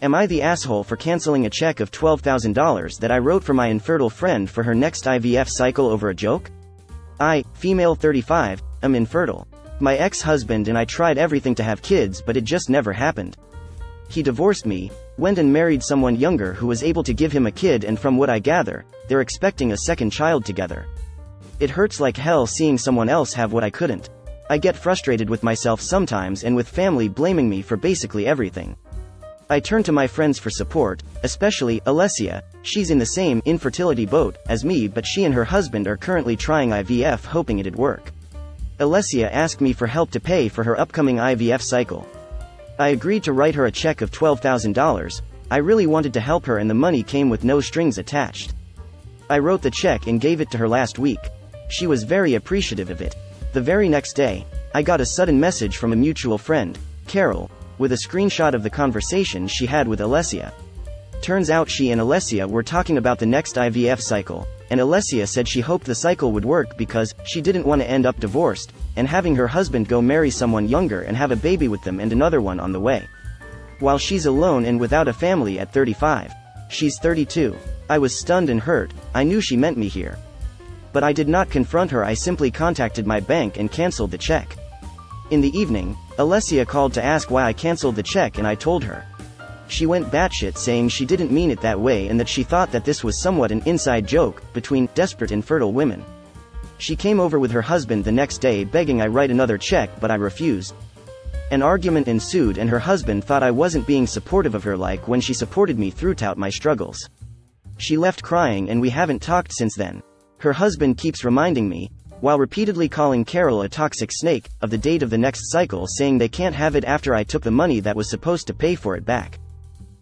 Am I the asshole for canceling a check of $12,000 that I wrote for my infertile friend for her next IVF cycle over a joke? I, female 35, am infertile. My ex-husband and I tried everything to have kids, but it just never happened. He divorced me, went and married someone younger who was able to give him a kid, and from what I gather, they're expecting a second child together. It hurts like hell seeing someone else have what I couldn't. I get frustrated with myself sometimes and with family blaming me for basically everything. I turn to my friends for support, especially Alessia. She's in the same infertility boat as me, but she and her husband are currently trying IVF, hoping it'd work. Alessia asked me for help to pay for her upcoming IVF cycle. I agreed to write her a check of $12,000. I really wanted to help her and the money came with no strings attached. I wrote the check and gave it to her last week. She was very appreciative of it. The very next day, I got a sudden message from a mutual friend, Carol, with a screenshot of the conversation she had with Alessia. Turns out she and Alessia were talking about the next IVF cycle, and Alessia said she hoped the cycle would work because she didn't want to end up divorced and having her husband go marry someone younger and have a baby with them and another one on the way. While she's alone and without a family at 35. She's 32. I was stunned and hurt. I knew she meant me here. But I did not confront her. I simply contacted my bank and canceled the check. In the evening, Alessia called to ask why I canceled the check, and I told her. She went batshit, saying she didn't mean it that way and that she thought that this was somewhat an inside joke between desperate infertile women. She came over with her husband the next day begging I write another check, but I refused. An argument ensued and her husband thought I wasn't being supportive of her like when she supported me throughout my struggles. She left crying and we haven't talked since then. Her husband keeps reminding me, while repeatedly calling Carol a toxic snake, of the date of the next cycle, saying they can't have it after I took the money that was supposed to pay for it back.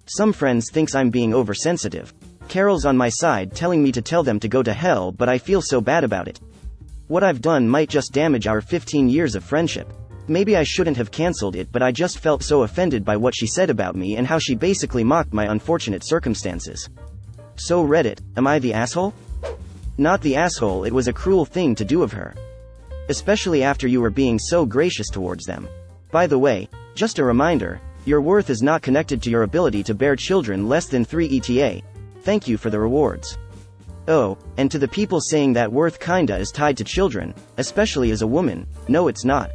Some friends thinks I'm being oversensitive. Carol's on my side telling me to tell them to go to hell, but I feel so bad about it. What I've done might just damage our 15 years of friendship. Maybe I shouldn't have canceled it, but I just felt so offended by what she said about me and how she basically mocked my unfortunate circumstances. So Reddit, am I the asshole? Not the asshole, it was a cruel thing to do of her. Especially after you were being so gracious towards them. By the way, just a reminder, your worth is not connected to your ability to bear children less than 3 ETA. Thank you for the rewards. Oh, and to the people saying that worth kinda is tied to children, especially as a woman, no it's not.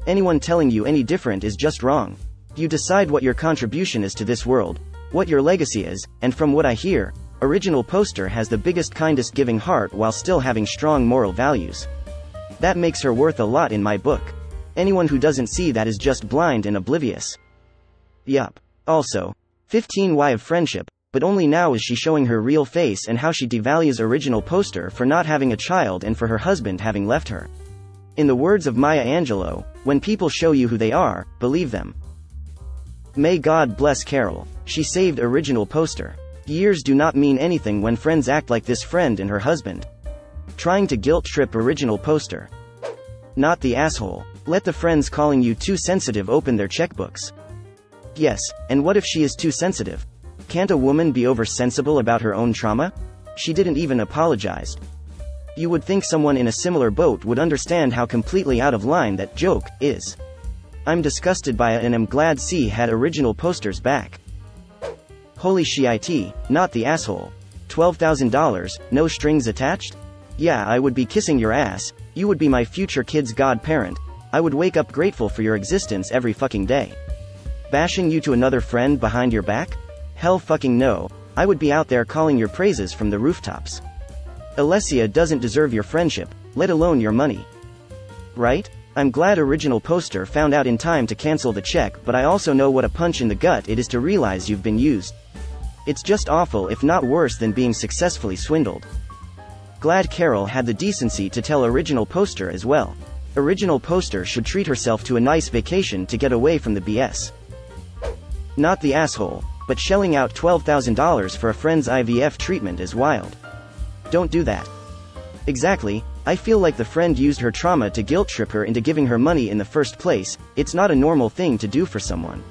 Anyone telling you any different is just wrong. You decide what your contribution is to this world, what your legacy is, and from what I hear, Original Poster has the biggest, kindest giving heart while still having strong moral values. That makes her worth a lot in my book. Anyone who doesn't see that is just blind and oblivious. Yup. Also, 15Y of friendship, but only now is she showing her real face and how she devalues Original Poster for not having a child and for her husband having left her. In the words of Maya Angelou, when people show you who they are, believe them. May God bless Carol. She saved Original Poster. Years do not mean anything when friends act like this friend and her husband. Trying to guilt trip Original Poster. Not the asshole. Let the friends calling you too sensitive open their checkbooks. Yes, and what if she is too sensitive? Can't a woman be oversensible about her own trauma? She didn't even apologize. You would think someone in a similar boat would understand how completely out of line that joke is. I'm disgusted by it and am glad C had Original Poster's back. Holy shit, not the asshole. $12,000, no strings attached? Yeah, I would be kissing your ass. You would be my future kid's godparent. I would wake up grateful for your existence every fucking day. Bashing you to another friend behind your back? Hell fucking no. I would be out there calling your praises from the rooftops. Alessia doesn't deserve your friendship, let alone your money. Right? I'm glad Original Poster found out in time to cancel the check, but I also know what a punch in the gut it is to realize you've been used. It's just awful, if not worse than being successfully swindled. Glad Carol had the decency to tell Original Poster as well. Original Poster should treat herself to a nice vacation to get away from the BS. Not the asshole, but shelling out $12,000 for a friend's IVF treatment is wild. Don't do that. Exactly, I feel like the friend used her trauma to guilt trip her into giving her money in the first place. It's not a normal thing to do for someone.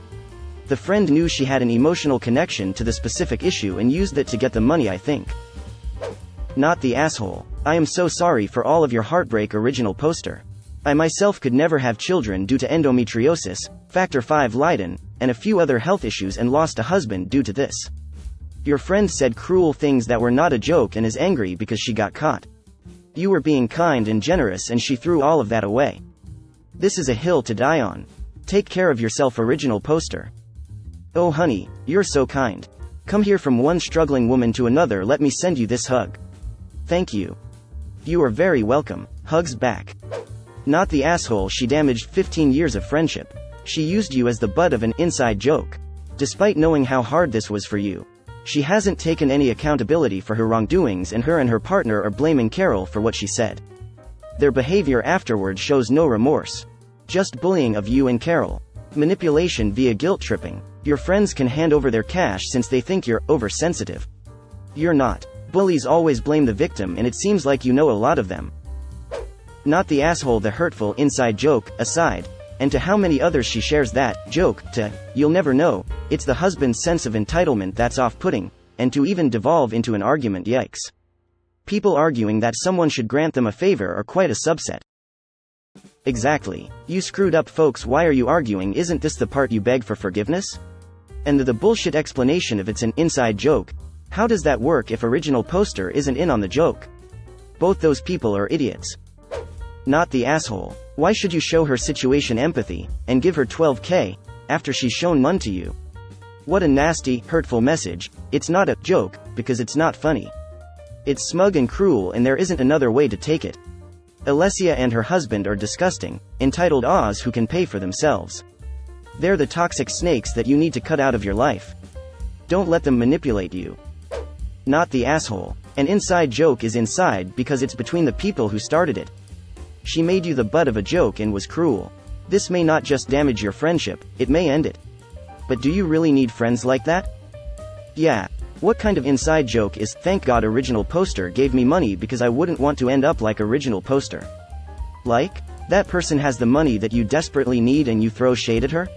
The friend knew she had an emotional connection to the specific issue and used it to get the money, I think. Not the asshole. I am so sorry for all of your heartbreak, Original Poster. I myself could never have children due to endometriosis, factor V Leiden, and a few other health issues and lost a husband due to this. Your friend said cruel things that were not a joke and is angry because she got caught. You were being kind and generous and she threw all of that away. This is a hill to die on. Take care of yourself. Original poster. Oh honey, you're so kind. Come here. From one struggling woman to another. Let me send you this hug. Thank you. You are very welcome. Hugs back. Not the asshole. She damaged 15 years of friendship. She used you as the butt of an inside joke. Despite knowing how hard this was for you, she hasn't taken any accountability for her wrongdoings, and her partner are blaming Carol for what she said. Their behavior afterward shows no remorse. Just bullying of you and Carol. Manipulation via guilt tripping. Your friends can hand over their cash since they think you're oversensitive. You're not. Bullies always blame the victim, and it seems like you know a lot of them. Not the asshole. The hurtful inside joke aside, and to how many others she shares that joke to, you'll never know. It's the husband's sense of entitlement that's off-putting, and to even devolve into an argument. Yikes. People arguing that someone should grant them a favor are quite a subset. Exactly. You screwed up, folks. Why are you arguing? Isn't this the part you beg for forgiveness? And the bullshit explanation of it's an inside joke. How does that work if original poster isn't in on the joke? Both those people are idiots. Not the asshole. Why should you show her situation empathy, and give her $12K, after she's shown none to you? What a nasty, hurtful message. It's not a joke, because it's not funny. It's smug and cruel, and there isn't another way to take it. Alessia and her husband are disgusting, entitled ahs who can pay for themselves. They're the toxic snakes that you need to cut out of your life. Don't let them manipulate you. Not the asshole. An inside joke is inside because it's between the people who started it. She made you the butt of a joke and was cruel. This may not just damage your friendship, it may end it. But do you really need friends like that? Yeah. What kind of inside joke is, thank God original poster gave me money because I wouldn't want to end up like original poster? Like? That person has the money that you desperately need and you throw shade at her?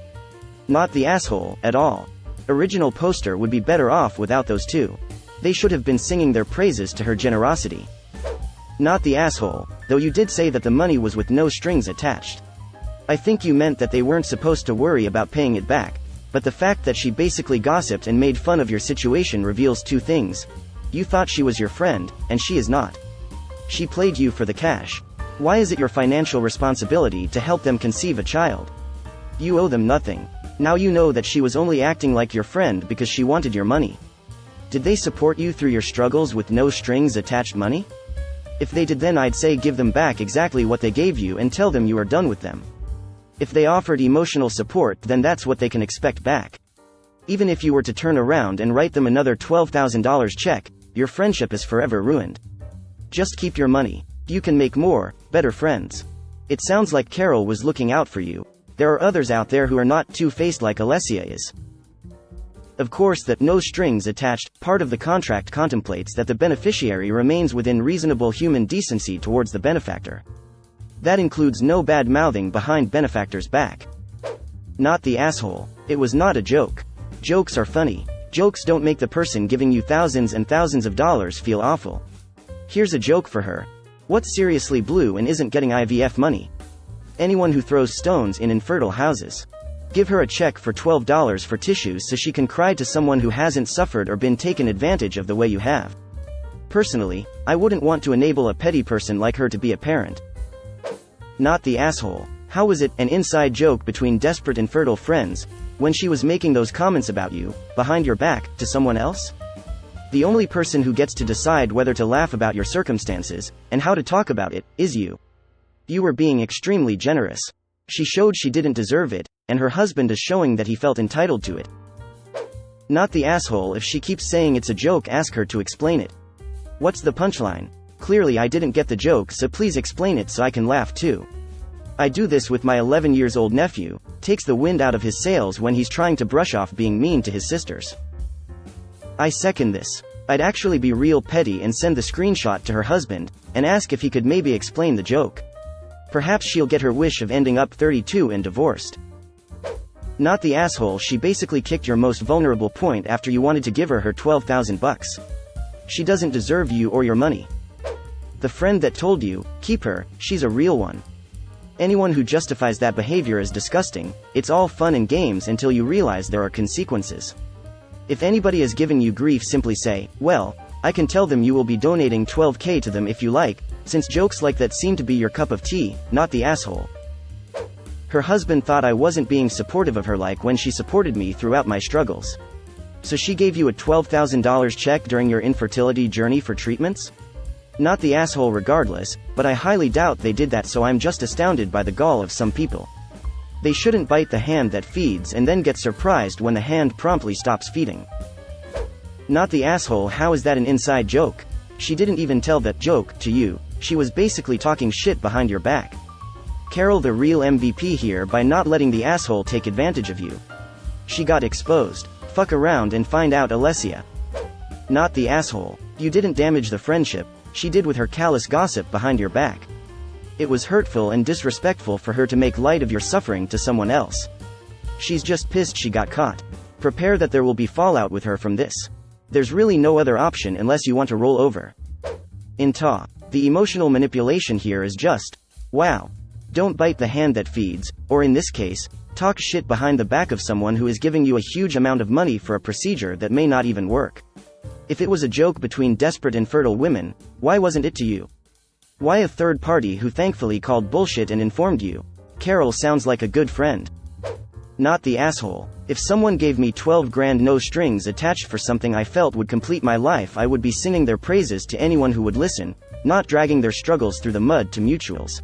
Not the asshole, at all. Original poster would be better off without those two. They should have been singing their praises to her generosity. Not the asshole, though you did say that the money was with no strings attached. I think you meant that they weren't supposed to worry about paying it back, but the fact that she basically gossiped and made fun of your situation reveals two things. You thought she was your friend, and she is not. She played you for the cash. Why is it your financial responsibility to help them conceive a child? You owe them nothing. Now you know that she was only acting like your friend because she wanted your money. Did they support you through your struggles with no strings attached money? If they did, then I'd say give them back exactly what they gave you and tell them you are done with them. If they offered emotional support, then that's what they can expect back. Even if you were to turn around and write them another $12,000 check, your friendship is forever ruined. Just keep your money. You can make more, better friends. It sounds like Carol was looking out for you. There are others out there who are not two-faced like Alessia is. Of course, that no strings attached part of the contract contemplates that the beneficiary remains within reasonable human decency towards the benefactor. That includes no bad-mouthing behind benefactor's back. Not the asshole. It was not a joke. Jokes are funny. Jokes don't make the person giving you thousands and thousands of dollars feel awful. Here's a joke for her. What's seriously blue and isn't getting IVF money? Anyone who throws stones in infertile houses. Give her a check for $12 for tissues so she can cry to someone who hasn't suffered or been taken advantage of the way you have. Personally, I wouldn't want to enable a petty person like her to be a parent. Not the asshole. How was it an inside joke between desperate infertile friends when she was making those comments about you, behind your back, to someone else? The only person who gets to decide whether to laugh about your circumstances, and how to talk about it, is you. You were being extremely generous. She showed she didn't deserve it, and her husband is showing that he felt entitled to it. Not the asshole. If she keeps saying it's a joke, ask her to explain it. What's the punchline? Clearly I didn't get the joke, so please explain it so I can laugh too. I do this with my 11-year-old nephew, takes the wind out of his sails when he's trying to brush off being mean to his sisters. I second this. I'd actually be real petty and send the screenshot to her husband, and ask if he could maybe explain the joke. Perhaps she'll get her wish of ending up 32 and divorced. Not the asshole. She basically kicked your most vulnerable point after you wanted to give her $12,000. She doesn't deserve you or your money. The friend that told you, keep her, she's a real one. Anyone who justifies that behavior is disgusting. It's all fun and games until you realize there are consequences. If anybody is giving you grief, simply say, well, I can tell them you will be donating $12K to them if you like, since jokes like that seem to be your cup of tea, not the asshole. Her husband thought I wasn't being supportive of her like when she supported me throughout my struggles. So she gave you a $12,000 check during your infertility journey for treatments? Not the asshole regardless, but I highly doubt they did that, so I'm just astounded by the gall of some people. They shouldn't bite the hand that feeds and then get surprised when the hand promptly stops feeding. Not the asshole. How is that an inside joke? She didn't even tell that joke to you. She was basically talking shit behind your back. Carol the real MVP here by not letting the asshole take advantage of you. She got exposed. Fuck around and find out, Alessia. Not the asshole. You didn't damage the friendship. She did with her callous gossip behind your back. It was hurtful and disrespectful for her to make light of your suffering to someone else. She's just pissed she got caught. Prepare that there will be fallout with her from this. There's really no other option unless you want to roll over. AITA. The emotional manipulation here is just, wow. Don't bite the hand that feeds, or in this case, talk shit behind the back of someone who is giving you a huge amount of money for a procedure that may not even work. If it was a joke between desperate infertile women, why wasn't it to you? Why a third party who thankfully called bullshit and informed you? Carol sounds like a good friend. Not the asshole. If someone gave me 12 grand no strings attached for something I felt would complete my life, I would be singing their praises to anyone who would listen, not dragging their struggles through the mud to mutuals.